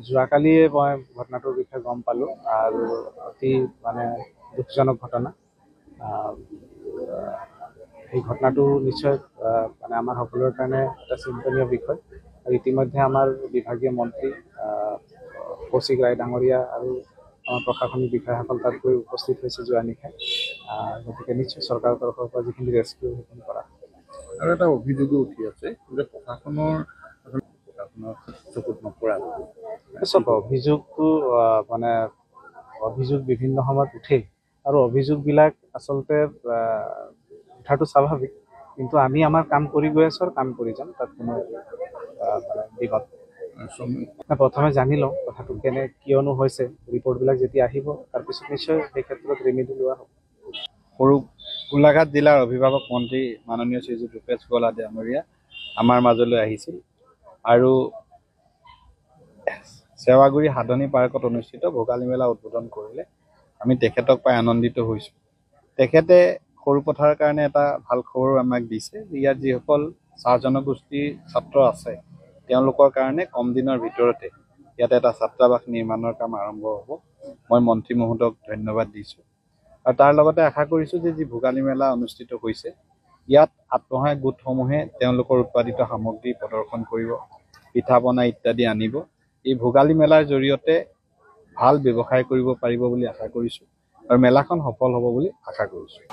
যোৱাকালিয়ে মই ঘটনাটোৰ বিষয়ে গম পালোঁ আৰু অতি মানে দুখজনক ঘটনা। এই ঘটনাটো নিশ্চয় মানে আমাৰ সকলোৰে কাৰণে এটা চিন্তনীয় বিষয়। আৰু ইতিমধ্যে আমাৰ বিভাগীয় মন্ত্ৰী কৌশিক ৰায় ডাঙৰীয়া আৰু আমাৰ প্ৰশাসনিক বিষয়াসকল তাত গৈ উপস্থিত হৈছে যোৱা নিশাই। গতিকে নিশ্চয় চৰকাৰৰ তৰফৰ পৰা যিখিনি ৰেস্কিউ সেইখিনি কৰা। আৰু এটা অভিযোগো উঠি আছে যে প্ৰশাসনৰ চকুত নপৰা। চব অভিযোগটো মানে অভিযোগ বিভিন্ন সময়ত উঠেই আৰু অভিযোগবিলাক আচলতে উঠাটো স্বাভাৱিক, কিন্তু আমি আমাৰ কাম কৰি গৈ আছোঁ আৰু কাম কৰি যাম, তাত কোনো বিগত। প্ৰথমে জানি লওঁ কথাটো কিয়নো হৈছে, ৰিপৰ্টবিলাক যেতিয়া আহিব তাৰপিছত নিশ্চয় সেই ক্ষেত্ৰত ৰেমেডি লোৱা হ'ব। সৰু গোলাঘাট জিলাৰ অভিভাৱক মন্ত্ৰী মাননীয় শ্ৰীযুত ৰূপেশ গলা ডাঙৰীয়া আমাৰ মাজলৈ আহিছিল আৰু চেৱাগুৰি সাধনী পাৰ্কত অনুষ্ঠিত ভোগালী মেলা উদ্বোধন কৰিলে। আমি তেখেতক পাই আনন্দিত হৈছোঁ। তেখেতে সৰু পথাৰৰ কাৰণে এটা ভাল খবৰ আমাক দিছে। ইয়াত যিসকল চাহ জনগোষ্ঠীৰ ছাত্ৰ আছে তেওঁলোকৰ কাৰণে কম দিনৰ ভিতৰতে ইয়াত এটা ছাত্ৰাবাস নিৰ্মাণৰ কাম আৰম্ভ হ'ব। মই মন্ত্ৰী মহোদয়ক ধন্যবাদ দিছোঁ আৰু তাৰ লগতে আশা কৰিছোঁ যে যি ভোগালী মেলা অনুষ্ঠিত হৈছে ইয়াত আত্মসহায়ক গোটসমূহে তেওঁলোকৰ উৎপাদিত সামগ্ৰী প্ৰদৰ্শন কৰিব, পিঠা পনা ইত্যাদি আনিব। এই ভোগালী মেলাৰ জৰিয়তে ভাল ব্যৱসায় কৰিব পাৰিব বুলি আশা কৰিছোঁ আৰু মেলাখন সফল হ'ব বুলি আশা কৰিছোঁ।